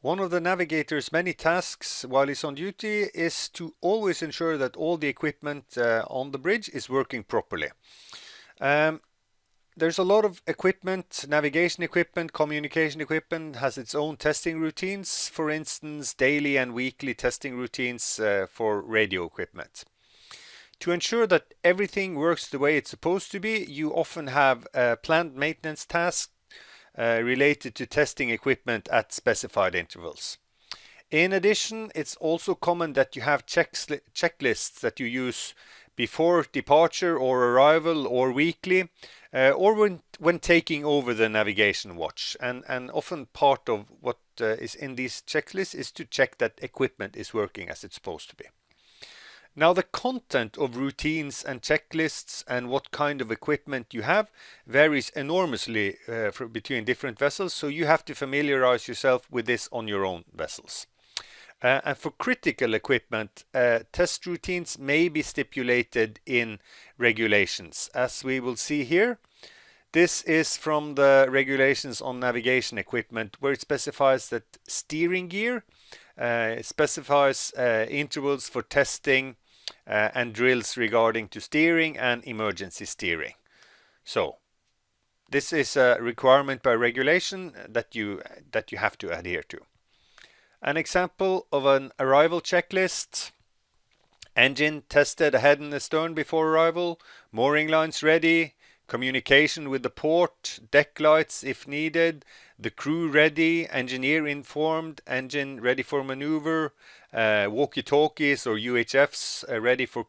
One of the navigator's many tasks while he's on duty is to always ensure that all the equipment on the bridge is working properly. Um, there's a lot of equipment, navigation equipment, communication equipment has its own testing routines. For instance, daily and weekly testing routines for radio equipment. To ensure that everything works the way it's supposed to be, you often have planned maintenance tasks related to testing equipment at specified intervals. In addition, it's also common that you have checklists that you use before departure or arrival or weekly or when taking over the navigation watch. And often part of what is in these checklists is to check that equipment is working as it's supposed to be. Now, the content of routines and checklists and what kind of equipment you have varies enormously between different vessels, so you have to familiarize yourself with this on your own vessels. And for critical equipment, test routines may be stipulated in regulations, as we will see here. This is from the regulations on navigation equipment, where it specifies that steering gear specifies intervals for testing and drills regarding to steering and emergency steering. So this is a requirement by regulation that you have to adhere to. An example of an arrival checklist: engine tested ahead and astern before arrival, mooring lines ready, communication with the port, deck lights if needed, the crew ready, engineer informed, engine ready for maneuver, walkie-talkies or UHFs ready for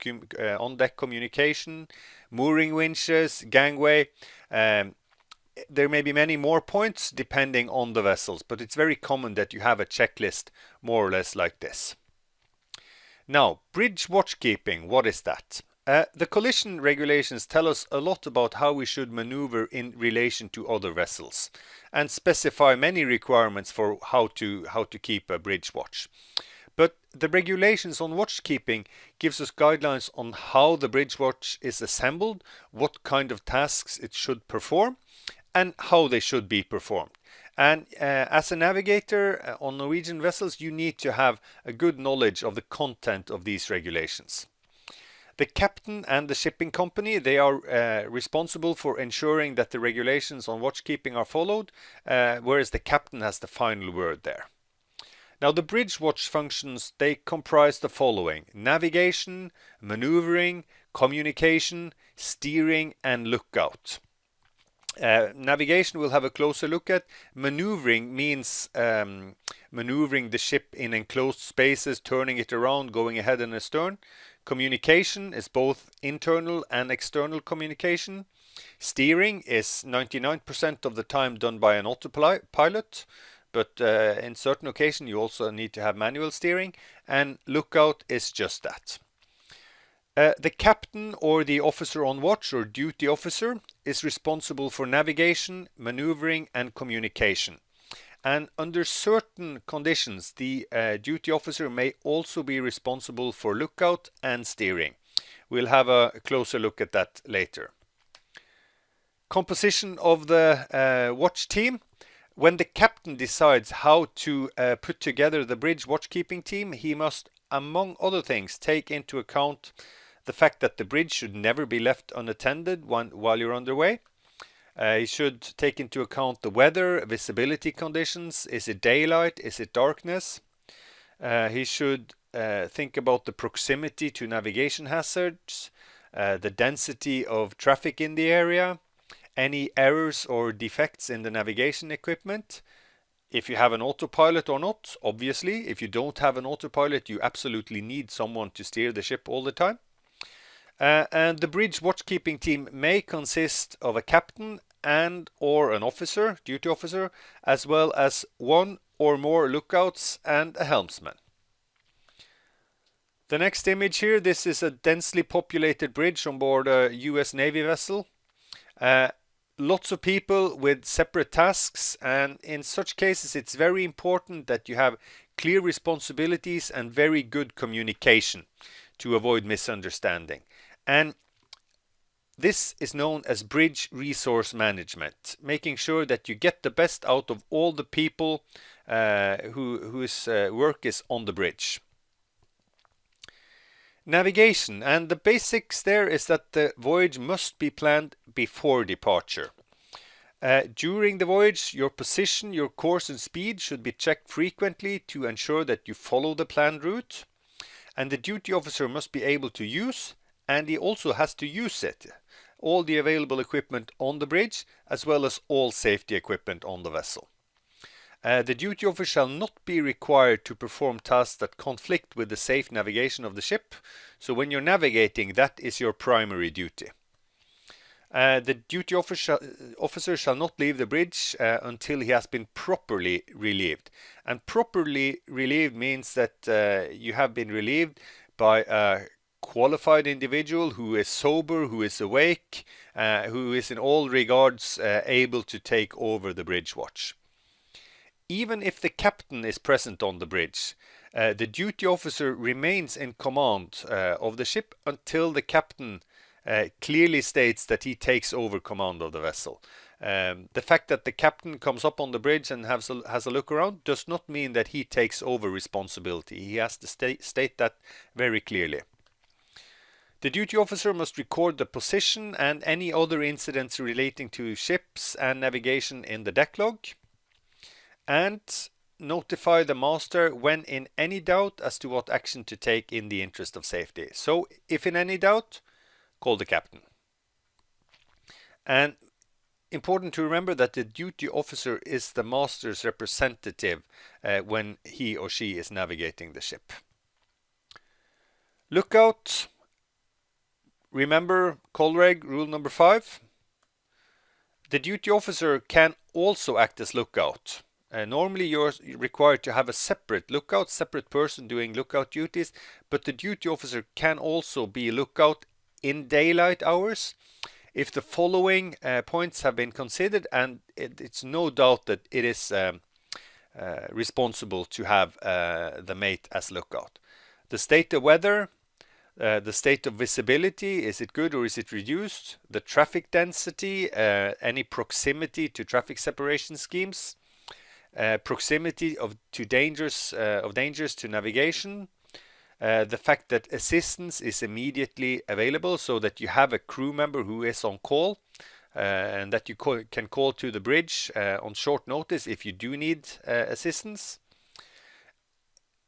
on-deck communication, mooring winches, gangway. There may be many more points depending on the vessels, but it's very common that you have a checklist more or less like this. Now, bridge watchkeeping, what is that? The collision regulations tell us a lot about how we should maneuver in relation to other vessels and specify many requirements for how to keep a bridge watch. But the regulations on watchkeeping gives us guidelines on how the bridge watch is assembled, what kind of tasks it should perform, and how they should be performed. And as a navigator on Norwegian vessels, you need to have a good knowledge of the content of these regulations. The captain and the shipping company, they are responsible for ensuring that the regulations on watchkeeping are followed, whereas the captain has the final word there. Now, the bridge watch functions, they comprise the following: navigation, maneuvering, communication, steering, and lookout. Navigation we'll have a closer look at. Maneuvering means maneuvering the ship in enclosed spaces, turning it around, going ahead and astern. Communication is both internal and external communication. Steering is 99% of the time done by an autopilot, but in certain occasions you also need to have manual steering, and lookout is just that. The captain or the officer on watch or duty officer is responsible for navigation, maneuvering, and communication. And under certain conditions, the duty officer may also be responsible for lookout and steering. We'll have a closer look at that later. Composition of the watch team. When the captain decides how to put together the bridge watchkeeping team, he must, among other things, take into account the fact that the bridge should never be left unattended while you're underway. He should take into account the weather, visibility conditions. Is it daylight? Is it darkness? He should think about the proximity to navigation hazards, the density of traffic in the area, any errors or defects in the navigation equipment. If you have an autopilot or not, obviously. If you don't have an autopilot, you absolutely need someone to steer the ship all the time. And the bridge watchkeeping team may consist of a captain and or an officer, duty officer, as well as one or more lookouts and a helmsman. The next image here, this is a densely populated bridge on board a US Navy vessel. Lots of people with separate tasks, and in such cases it's very important that you have clear responsibilities and very good communication to avoid misunderstanding. And this is known as bridge resource management, making sure that you get the best out of all the people whose work is on the bridge. Navigation, and the basics there is that the voyage must be planned before departure. During the voyage, your position, your course and speed should be checked frequently to ensure that you follow the planned route. And the duty officer must be able to use, and he also has to use it, all the available equipment on the bridge, as well as all safety equipment on the vessel. The duty officer shall not be required to perform tasks that conflict with the safe navigation of the ship. So when you're navigating, that is your primary duty. The duty officer shall not leave the bridge until he has been properly relieved. And properly relieved means that you have been relieved by a qualified individual who is sober, who is awake, who is in all regards able to take over the bridge watch. Even if the captain is present on the bridge, the duty officer remains in command of the ship until the captain clearly states that he takes over command of the vessel. The fact that the captain comes up on the bridge and has a look around does not mean that he takes over responsibility. He has to state that very clearly. The duty officer must record the position and any other incidents relating to ships and navigation in the deck log, and notify the master when in any doubt as to what action to take in the interest of safety. So, if in any doubt, call the captain. And important to remember that the duty officer is the master's representative when he or she is navigating the ship. Lookout. Remember Colreg rule number 5. The duty officer can also act as lookout. Normally you're required to have a separate lookout, separate person doing lookout duties, but the duty officer can also be lookout in daylight hours if the following points have been considered, and it's no doubt that it is responsible to have the mate as lookout. The state of weather, the state of visibility, is it good or is it reduced? The traffic density, any proximity to traffic separation schemes, proximity of dangers to navigation, the fact that assistance is immediately available so that you have a crew member who is on call and that you can call to the bridge on short notice if you do need assistance.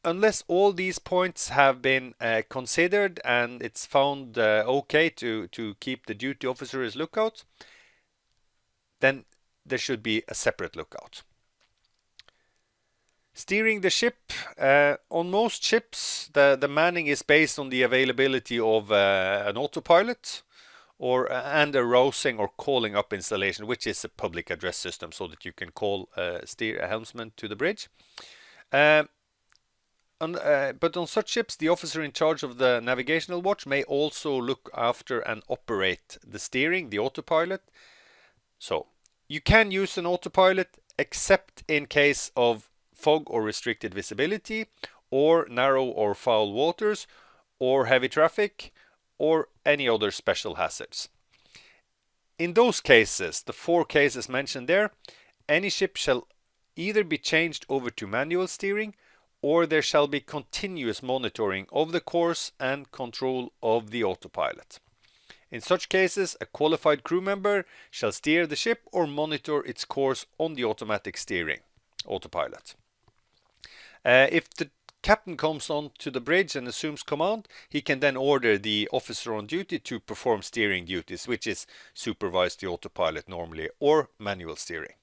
Unless all these points have been considered and it's found okay to keep the duty officer as lookout, then there should be a separate lookout. Steering the ship. On most ships, the manning is based on the availability of an autopilot and a rousing or calling up installation, which is a public address system so that you can call a helmsman to the bridge. But on such ships, the officer in charge of the navigational watch may also look after and operate the steering, the autopilot. So, you can use an autopilot except in case of fog or restricted visibility, or narrow or foul waters, or heavy traffic, or any other special hazards. In those cases, the 4 cases mentioned there, any ship shall either be changed over to manual steering, or there shall be continuous monitoring of the course and control of the autopilot. In such cases, a qualified crew member shall steer the ship or monitor its course on the automatic steering, autopilot. If the captain comes on to the bridge and assumes command, he can then order the officer on duty to perform steering duties, which is supervise the autopilot normally, or manual steering.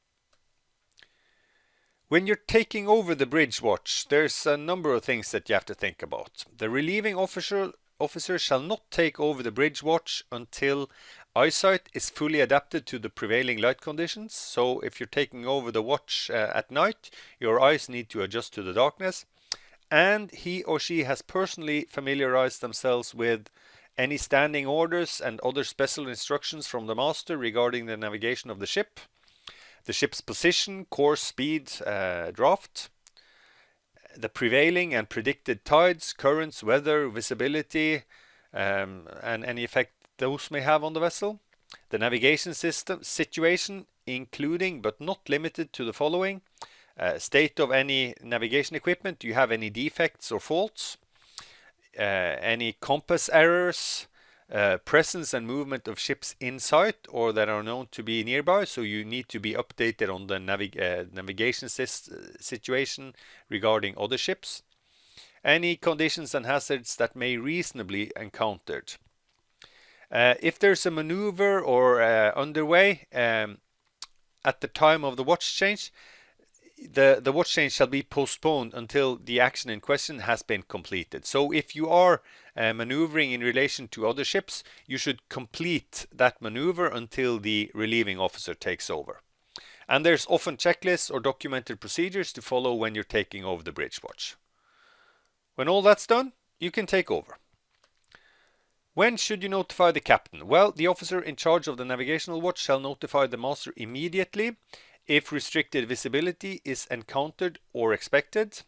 When you're taking over the bridge watch, there's a number of things that you have to think about. The relieving officer shall not take over the bridge watch until eyesight is fully adapted to the prevailing light conditions. So if you're taking over the watch at night, your eyes need to adjust to the darkness. And he or she has personally familiarized themselves with any standing orders and other special instructions from the master regarding the navigation of the ship's position, course, speed, draft, the prevailing and predicted tides, currents, weather, visibility, and any effect those may have on the vessel. The navigation system situation, including but not limited to the following: state of any navigation equipment, do you have any defects or faults, any compass errors, presence and movement of ships in sight or that are known to be nearby, so you need to be updated on the navigation situation regarding other ships. Any conditions and hazards that may reasonably encountered. If there's a maneuver or underway at the time of the watch change, the watch change shall be postponed until the action in question has been completed. So if you are maneuvering in relation to other ships, you should complete that maneuver until the relieving officer takes over. And there's often checklists or documented procedures to follow when you're taking over the bridge watch. When all that's done, you can take over. When should you notify the captain? Well, the officer in charge of the navigational watch shall notify the master immediately if restricted visibility is encountered or expected,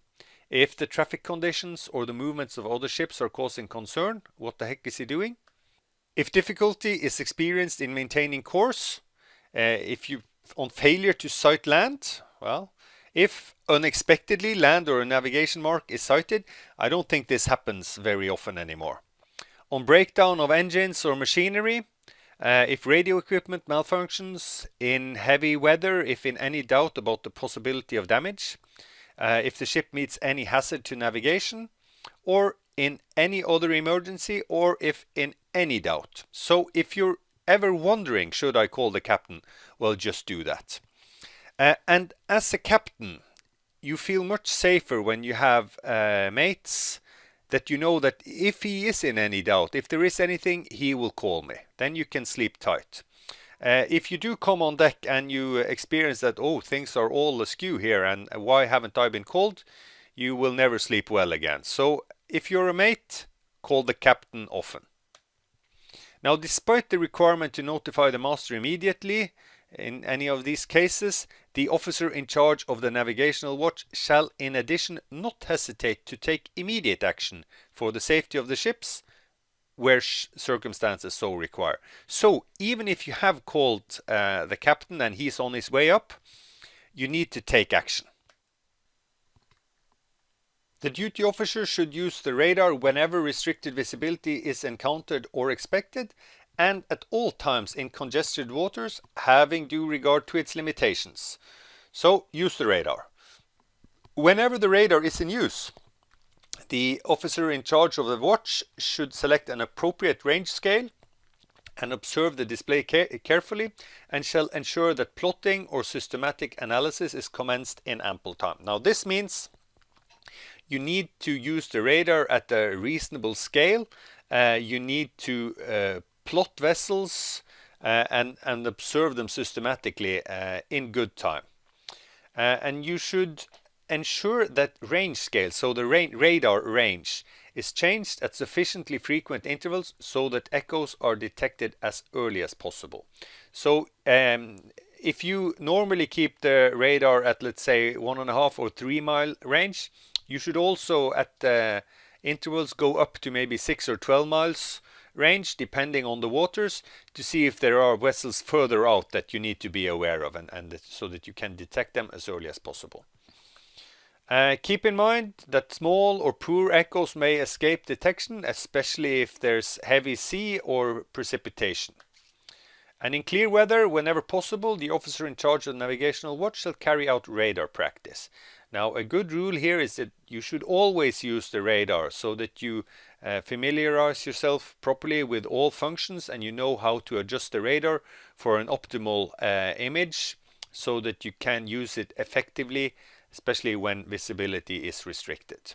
if the traffic conditions or the movements of other ships are causing concern, what the heck is he doing? If difficulty is experienced in maintaining course, if you on failure to sight land, well, if unexpectedly land or a navigation mark is sighted, I don't think this happens very often anymore. On breakdown of engines or machinery, if radio equipment malfunctions, in heavy weather, if in any doubt about the possibility of damage, if the ship meets any hazard to navigation, or in any other emergency, or if in any doubt. So if you're ever wondering, should I call the captain? Well, just do that. And as a captain, you feel much safer when you have mates that you know that if he is in any doubt, if there is anything, he will call me. Then you can sleep tight. If you do come on deck and you experience that, oh, things are all askew here and why haven't I been called, you will never sleep well again. So if you're a mate, call the captain often. Now, despite the requirement to notify the master immediately, in any of these cases, the officer in charge of the navigational watch shall in addition not hesitate to take immediate action for the safety of the ships where circumstances so require. So even if you have called the captain and he's on his way up, you need to take action. The duty officer should use the radar whenever restricted visibility is encountered or expected, and at all times in congested waters, having due regard to its limitations. So use the radar. Whenever the radar is in use, the officer in charge of the watch should select an appropriate range scale and observe the display carefully, and shall ensure that plotting or systematic analysis is commenced in ample time. Now this means you need to use the radar at a reasonable scale. You need to plot vessels and observe them systematically in good time. And you should ensure that range scale, so the radar range, is changed at sufficiently frequent intervals so that echoes are detected as early as possible. So if you normally keep the radar at, let's say, 1.5 or 3 mile range, you should also at intervals go up to maybe 6 or 12 miles range, depending on the waters, to see if there are vessels further out that you need to be aware of, and so that you can detect them as early as possible. Keep in mind that small or poor echoes may escape detection, especially if there's heavy sea or precipitation. And in clear weather, whenever possible, the officer in charge of the navigational watch shall carry out radar practice. Now, a good rule here is that you should always use the radar so that you familiarize yourself properly with all functions and you know how to adjust the radar for an optimal image so that you can use it effectively, especially when visibility is restricted.